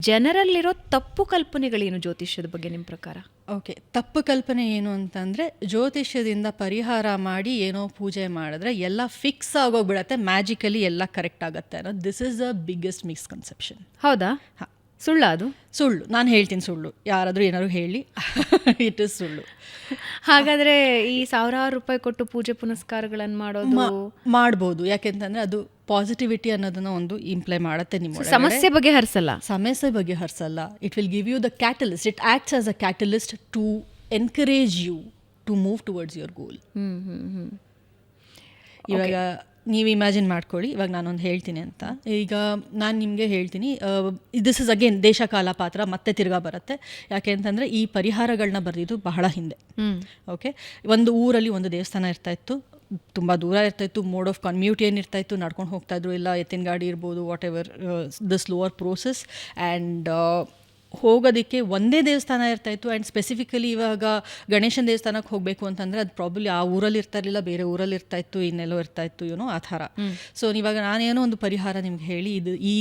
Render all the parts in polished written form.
ಜನರಲ್ಲಿರೋ ತಪ್ಪು ಕಲ್ಪನೆಗಳೇನು ಜ್ಯೋತಿಷ್ಯದ ಬಗ್ಗೆ ನಿಮ್ಮ ಪ್ರಕಾರ? ಓಕೆ, ತಪ್ಪು ಕಲ್ಪನೆ ಏನು ಅಂತಂದರೆ ಜ್ಯೋತಿಷ್ಯದಿಂದ ಪರಿಹಾರ ಮಾಡಿ ಏನೋ ಪೂಜೆ ಮಾಡಿದ್ರೆ ಎಲ್ಲ ಫಿಕ್ಸ್ ಆಗೋಗ್ಬಿಡತ್ತೆ, ಮ್ಯಾಜಿಕಲಿ ಎಲ್ಲ ಕರೆಕ್ಟ್ ಆಗುತ್ತೆ ಅನ್ನೋದು. This is the biggest misconception. ಹೌದಾ? ಹಾಂ, ಸುಳ್ಳ ಅದು? ಸುಳ್ಳು. ನಾನು ಹೇಳ್ತೀನಿ ಸುಳ್ಳು, ಯಾರಾದರೂ ಏನಾದ್ರು ಹೇಳಿ ಇಟ್ ಇಸ್ ಸುಳ್ಳು. ಹಾಗಾದರೆ ಈ ಸಾವಿರಾರು ರೂಪಾಯಿ ಕೊಟ್ಟು ಪೂಜೆ ಪುನಸ್ಕಾರಗಳನ್ನು ಮಾಡೋದು ಮಾಡ್ಬೋದು, ಯಾಕೆಂತಂದರೆ ಅದು ಪಾಸಿಟಿವಿಟಿ ಅನ್ನೋದನ್ನ ಒಂದು ಇಂಪ್ಲೈ ಮಾಡುತ್ತೆ. ನಿಮ್ಮ ಸಮಸ್ಯೆ ಬಗೆಹರಿಸಲ್ಲ, ಸಮಸ್ಯೆ ಬಗೆಹರಿಸಲ್ಲ. It will give you the catalyst. It acts as a catalyst to encourage you to move towards your goal. ಇವಾಗ ನೀವು ಇಮ್ಯಾಜಿನ್ ಮಾಡ್ಕೊಳ್ಳಿ, ಇವಾಗ ನಾನೊಂದು ಹೇಳ್ತೀನಿ ಅಂತ. ಈಗ ನಾನು ನಿಮಗೆ ಹೇಳ್ತೀನಿ, ದಿಸ್ ಇಸ್ ಅಗೇನ್ ದೇಶ ಕಾಲ ಪಾತ್ರ ಮತ್ತೆ ತಿರ್ಗಾ ಬರುತ್ತೆ. ಯಾಕೆ ಅಂತಂದರೆ ಈ ಪರಿಹಾರಗಳನ್ನ ಬರೆದಿದ್ದು ಬಹಳ ಹಿಂದೆ. ಓಕೆ, ಒಂದು ಊರಲ್ಲಿ ಒಂದು ದೇವಸ್ಥಾನ ಇರ್ತಾಯಿತ್ತು, ತುಂಬ ದೂರ ಇರ್ತಾಯಿತ್ತು. ಮೋಡ್ ಆಫ್ ಕಮ್ಯೂಟ್ ಏನಿರ್ತಾಯಿತ್ತು, ನಡ್ಕೊಂಡು ಹೋಗ್ತಾಯಿದ್ರು, ಇಲ್ಲ ಎತ್ತಿನ ಗಾಡಿ ಇರ್ಬೋದು, what ever the slower process. And ಹೋಗೋದಕ್ಕೆ ಒಂದೇ ದೇವಸ್ಥಾನ ಇರ್ತಾಯಿತ್ತು. ಆ್ಯಂಡ್ ಸ್ಪೆಸಿಫಿಕಲಿ ಇವಾಗ ಗಣೇಶನ ದೇವಸ್ಥಾನಕ್ಕೆ ಹೋಗಬೇಕು ಅಂತಂದರೆ ಅದು ಪ್ರಾಬಬ್ಲಿ ಆ ಊರಲ್ಲಿ ಇರ್ತಾಯಿರಲಿಲ್ಲ, ಬೇರೆ ಊರಲ್ಲಿ ಇರ್ತಾಯಿತ್ತು, ಇನ್ನೆಲ್ಲೋ ಇರ್ತಾಯಿತ್ತು, ಏನೋ ಆ ಥರ. ಸೊ ಇವಾಗ ನಾನೇನೋ ಒಂದು ಪರಿಹಾರ ನಿಮ್ಗೆ ಹೇಳಿ, ಇದು ಈ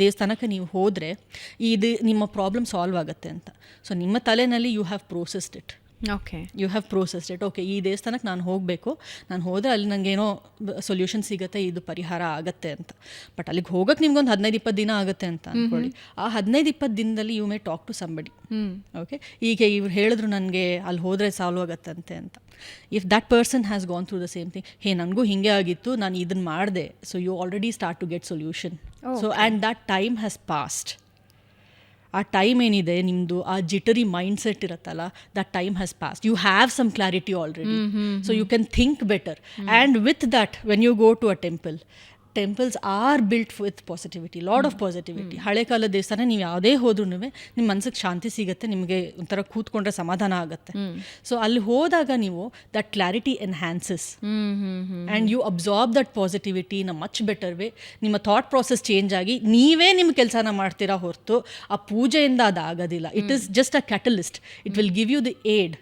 ದೇವಸ್ಥಾನಕ್ಕೆ ನೀವು ಹೋದರೆ ಇದು ನಿಮ್ಮ ಪ್ರಾಬ್ಲಮ್ ಸಾಲ್ವ್ ಆಗುತ್ತೆ ಅಂತ. ಸೊ ನಿಮ್ಮ ತಲೆಯಲ್ಲಿ you have processed it. Okay, you have processed it. Okay, ಈ ದೇವಸ್ಥಾನಕ್ಕೆ ನಾನು ಹೋಗಬೇಕು, ನಾನು ಹೋದರೆ ಅಲ್ಲಿ ನನಗೇನೋ ಸೊಲ್ಯೂಷನ್ ಸಿಗುತ್ತೆ, ಇದು ಪರಿಹಾರ ಆಗುತ್ತೆ ಅಂತ. ಬಟ್ ಅಲ್ಲಿಗೆ ಹೋಗೋಕ್ಕೆ ನಿಮ್ಗೊಂದು 15-20 ದಿನ ಆಗುತ್ತೆ ಅಂತ ಅಂದ್ಕೊಳ್ಳಿ. ಆ 15-20 ದಿನದಲ್ಲಿ you may talk to somebody. Okay, ಈಗ ಇವ್ರು ಹೇಳಿದ್ರು ನನಗೆ ಅಲ್ಲಿ ಹೋದರೆ ಸಾಲ್ವ್ ಆಗುತ್ತಂತೆ ಅಂತ. If that person has gone through the same thing, ಹೇ ನನಗೂ ಹಿಂಗೆ ಆಗಿತ್ತು, ನಾನು ಇದನ್ನು ಮಾಡಿದೆ, so you already start to get solution. So and that time has passed. ಆ ಟೈಮ್ ಏನಿದೆ ನಿಮ್ಮದು, ಆ ಜಿಟರಿ ಮೈಂಡ್ ಸೆಟ್ ಇರುತ್ತಲ್ಲ, that time has passed. You have some clarity already, so you can think better. And with that when you go to a temples are built with positivity, lot of positivity. ಹಳೆ ಕಾಲದ ದೇವಸ್ಥಾನ ನೀವು ಯಾವುದೇ ಹೋದ್ರೂ ನಿಮ್ಮ ಮನಸ್ಸಿಗೆ ಶಾಂತಿ ಸಿಗುತ್ತೆ, ನಿಮಗೆ ಒಂಥರ ಕೂತ್ಕೊಂಡ್ರೆ ಸಮಾಧಾನ ಆಗುತ್ತೆ. ಸೊ ಅಲ್ಲಿ ಹೋದಾಗ ನೀವು that clarity enhances and you absorb that positivity in a much better way. ನಿಮ್ಮ ಥಾಟ್ ಪ್ರಾಸೆಸ್ ಚೇಂಜ್ ಆಗಿ ನೀವೇ ನಿಮ್ಮ ಕೆಲಸನ ಮಾಡ್ತೀರಾ ಹೊರತು ಆ ಪೂಜೆಯಿಂದ ಅದಾಗೋದಿಲ್ಲ. It is just a catalyst. It will give you the aid.